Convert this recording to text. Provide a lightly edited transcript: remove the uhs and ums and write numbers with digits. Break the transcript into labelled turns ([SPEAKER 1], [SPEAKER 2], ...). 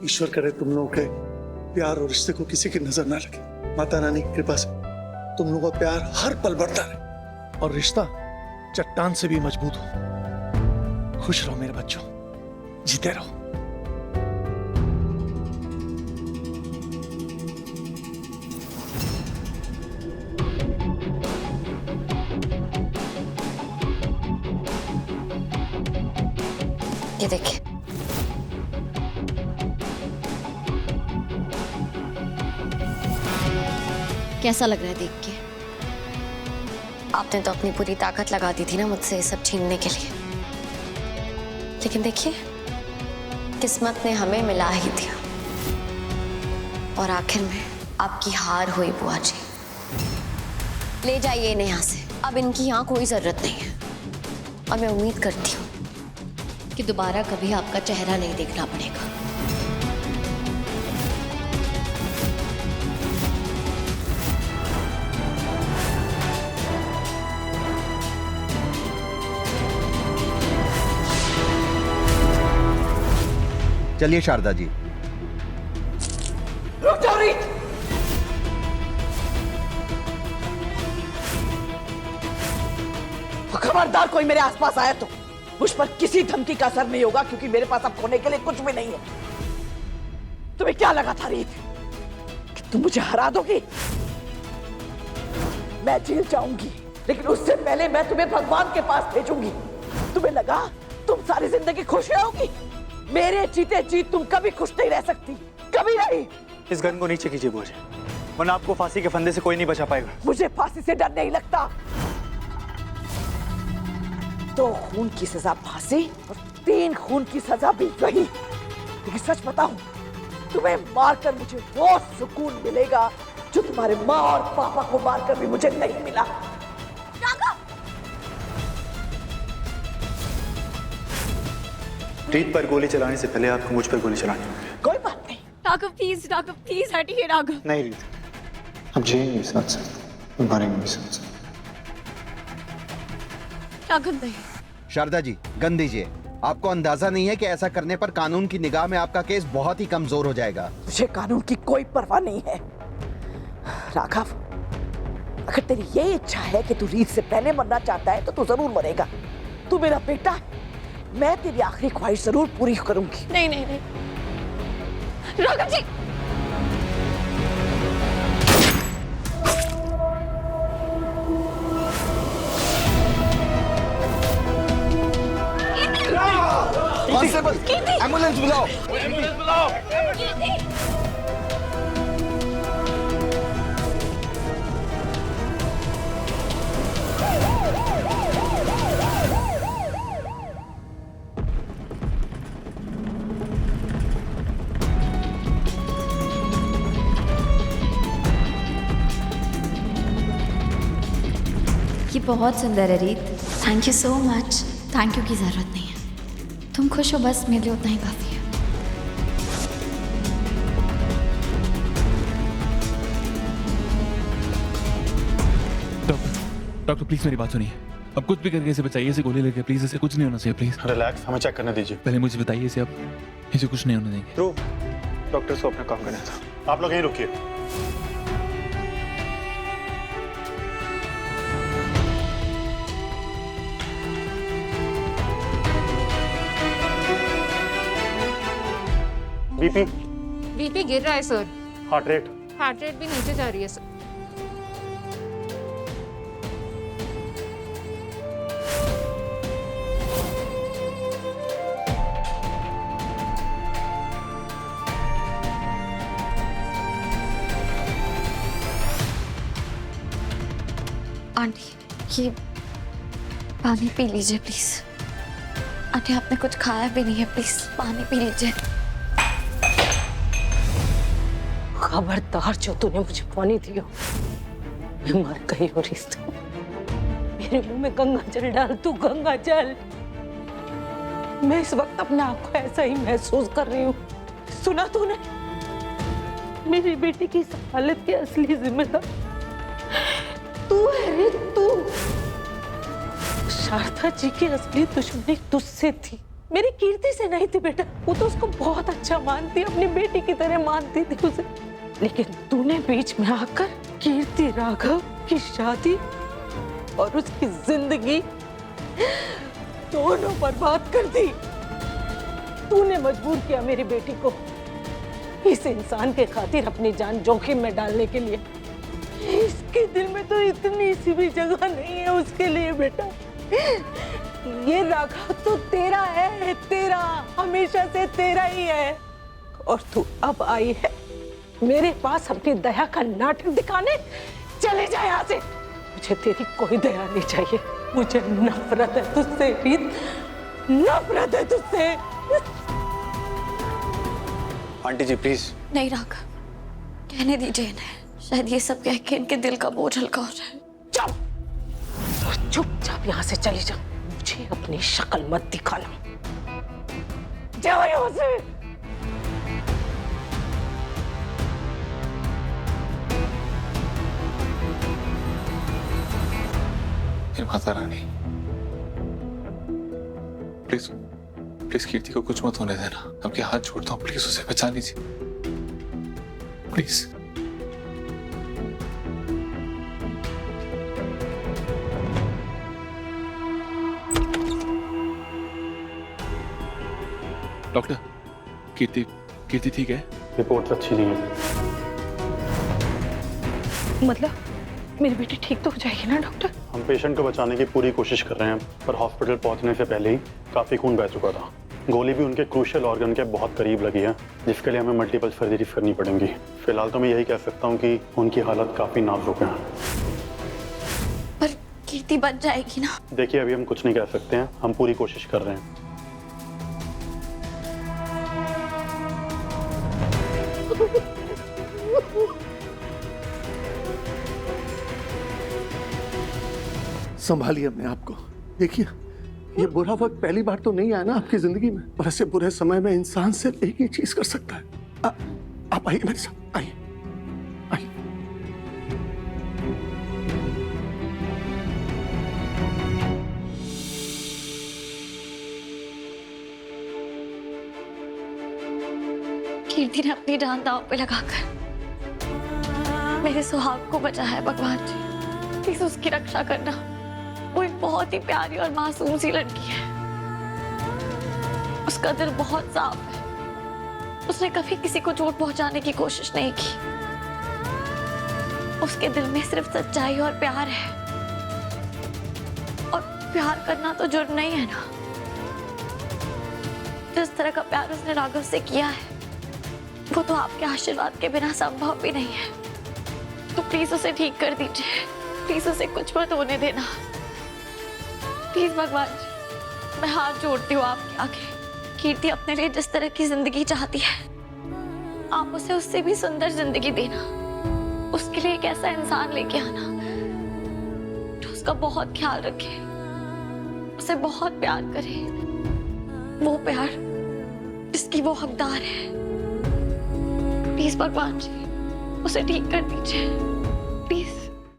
[SPEAKER 1] ईश्वर करे तुम लोगों के प्यार और रिश्ते को किसी की नजर ना लगे। माता रानी की कृपा से तुम लोगों का प्यार हर पल बढ़ता रहे और रिश्ता चट्टान से भी मजबूत हो। खुश रहो मेरे बच्चों, जीते रहो।
[SPEAKER 2] ये देखिए, कैसा लग रहा है देख के? आपने तो अपनी पूरी ताकत लगा दी थी ना मुझसे ये सब छीनने के लिए, लेकिन देखिए किस्मत ने हमें मिला ही दिया और आखिर में आपकी हार हुई बुआ जी। ले जाइए इन्हें यहाँ से, अब इनकी यहाँ कोई जरूरत नहीं है और मैं उम्मीद करती हूँ कि दोबारा कभी आपका चेहरा नहीं देखना पड़ेगा।
[SPEAKER 3] चलिए शारदा जी।
[SPEAKER 4] रुक जाओ रीत। खबरदार कोई मेरे आसपास आया तो मुझ पर किसी धमकी का असर नहीं होगा, क्योंकि मेरे पास अब खोने के लिए कुछ भी नहीं है। तुम्हें क्या लगा था रीत कि तुम मुझे हरा दोगी? मैं जेल जाऊंगी, लेकिन उससे पहले मैं तुम्हें भगवान के पास भेजूंगी। तुम्हें लगा तुम सारी जिंदगी खुश रहोगी? मेरे जीते जी तुम कभी खुश नहीं रह सकती, कभी नहीं।
[SPEAKER 5] इस गन को नीचे कीजिए बुआ जी, वरना आपको फांसी के फंदे से कोई नहीं बचा पाएगा।
[SPEAKER 4] मुझे फांसी से डर नहीं लगता। 2 खून की सजा फांसी और 3 खून की सजा भी वही। लेकिन सच बताऊं, तुम्हें मारकर मुझे वो सुकून मिलेगा जो तुम्हारे माँ और पापा को मारकर भी मुझे नहीं मिला।
[SPEAKER 5] रीत पर गोली चलाने से पहले आपको मुझ पर गोली चलानी होगी।
[SPEAKER 4] कोई बात नहीं।
[SPEAKER 2] राघव प्लीज हटिए राघव।
[SPEAKER 5] नहीं रीत, हम जिएंगे साथ साथ, मरेंगे भी साथ साथ।
[SPEAKER 2] राघव नहीं।
[SPEAKER 3] शारदा जी गन दीजिए। आपको अंदाजा नहीं है कि ऐसा करने पर कानून की निगाह में आपका केस बहुत ही कमजोर हो जाएगा।
[SPEAKER 4] मुझे कानून की कोई परवाह नहीं है राघव। अगर तेरी ये इच्छा है कि तू रीत से पहले मरना चाहता है तो तू जरूर मरेगा। तू मेरा बेटा है, मैं तेरी आखिरी ख्वाहिश जरूर पूरी करूंगी।
[SPEAKER 2] नहीं राघव जी।
[SPEAKER 3] कांस्टेबल, एम्बुलेंस बुलाओ।
[SPEAKER 6] ये बहुत सुंदर है रीत। Thank you so much. Thank you की ज़रूरत नहीं है, तुम खुश हो बस मेरे लिए उतना ही काफ़ी है।
[SPEAKER 7] डॉक्टर प्लीज मेरी बात सुनिए। अब कुछ भी करके इसे बचाइए, इसे गोली लेके प्लीज। इसे कुछ नहीं होना चाहिए प्लीज।
[SPEAKER 5] रिलैक्स, हमें चेक करने दीजिए।
[SPEAKER 7] पहले मुझे बताइए इसे, अब इसे कुछ नहीं होने देंगे।
[SPEAKER 5] तो डॉक्टर को अपना काम करना था, आप लोग यहीं रुकिए।
[SPEAKER 8] बीपी गिर रहा है सर।
[SPEAKER 5] हार्ट रेट
[SPEAKER 8] भी नीचे जा रही है सर।
[SPEAKER 6] आंटी ये पानी पी लीजिए प्लीज। आंटी आपने कुछ खाया भी नहीं है, प्लीज पानी पी लीजिए।
[SPEAKER 4] खबरदार जो तूने मुझे पानी दिया, मैं मर गई हो रीत। मेरे मुंह में गंगा जल डाल, तू गंगा जल। मैं इस वक्त अपने आप को ऐसा ही महसूस कर रही हूँ। सुना तूने? मेरी बेटी की इस हालत के असली जिम्मेदार तू है रीत, तू। शारदा जी की असली दुश्मनी तुझसे थी। मेरी कीर्ति से नहीं थी बेटा, वो तो उसको बहुत अच्छा मानती, अपनी बेटी की तरह मानती थी उसे। लेकिन तूने बीच में आकर कीर्ति राघव की शादी और उसकी जिंदगी दोनों बर्बाद कर दी। तूने मजबूर किया मेरी बेटी को इस इंसान के खातिर अपनी जान जोखिम में डालने के लिए। इसके दिल में तो इतनी सी भी जगह नहीं है उसके लिए बेटा। ये राघव तो तेरा है, तेरा, हमेशा से तेरा ही है। और तू अब आई है मेरे पास अपनी दया का नाटक दिखाने। चले जा यहाँ से, मुझे तेरी कोई दया नहीं चाहिए। मुझे नफरत है तुझसे रीत, नफरत है तुझसे।
[SPEAKER 5] Aunty ji please.
[SPEAKER 2] नहीं राघव, कहने दीजिए इन्हें, शायद ये सब कह के इनके दिल का बोझ हल्का हो जाए।
[SPEAKER 4] चुप चुपचाप यहाँ से चली जा, मुझे अपनी शक्ल मत दिखाना। जाओ यहाँ से।
[SPEAKER 7] माता रानी प्लीज प्लीज कीर्ति को कुछ मत होने देना। आपके हाथ छोड़ता हूँ, प्लीज उसे बचा लीजिए प्लीज। डॉक्टर, कीर्ति कीर्ति ठीक है?
[SPEAKER 9] रिपोर्ट अच्छी नहीं है।
[SPEAKER 4] मतलब मेरी बेटी ठीक तो हो जाएगी ना डॉक्टर?
[SPEAKER 9] हम पेशेंट को बचाने की पूरी कोशिश कर रहे हैं, पर हॉस्पिटल पहुंचने से पहले ही काफी खून बह चुका था। गोली भी उनके क्रूशियल ऑर्गन के बहुत करीब लगी है, जिसके लिए हमें मल्टीपल सर्जरीज करनी पड़ेंगी। फिलहाल तो मैं यही कह सकता हूँ कि उनकी हालत काफी नाजुक है।
[SPEAKER 2] पर कीर्ति बच जाएगी ना?
[SPEAKER 9] देखिए अभी हम कुछ नहीं कह सकते हैं, हम पूरी कोशिश कर रहे हैं।
[SPEAKER 1] संभालिए अपने आप को। देखिए ये बुरा वक्त पहली बार तो नहीं आया ना आपकी जिंदगी में, और ऐसे बुरे समय में इंसान सिर्फ एक ही चीज कर सकता है। आप आइए मेरे साथ, आइए आइए।
[SPEAKER 2] कीर्ति ने अपनी जान दांव पे लगाकर मेरे सुहाग को बचाया है भगवान जी, प्लीज उसकी रक्षा करना। वो एक बहुत ही प्यारी और मासूम सी लड़की है, उसका दिल बहुत साफ है, उसने कभी किसी को चोट पहुंचाने की कोशिश नहीं की। उसके दिल में सिर्फ सच्चाई और प्यार है, और प्यार करना तो जुर्म नहीं है ना। जिस तरह का प्यार उसने राघव से किया है वो तो आपके आशीर्वाद के बिना संभव भी नहीं है। तो प्लीज उसे ठीक कर दीजिए, प्लीज उसे कुछ मत होने देना, प्लीज भगवान जी, मैं हाथ जोड़ती हूँ आपके आगे। कीर्ति अपने लिए जिस तरह की जिंदगी चाहती है, आप उसे उससे भी सुंदर जिंदगी देना। उसके लिए एक ऐसा इंसान लेके आना जो उसका बहुत ख्याल रखे, उसे बहुत प्यार करे, वो प्यार जिसकी वो हकदार है। प्लीज भगवान जी, उसे ठीक कर दीजिए।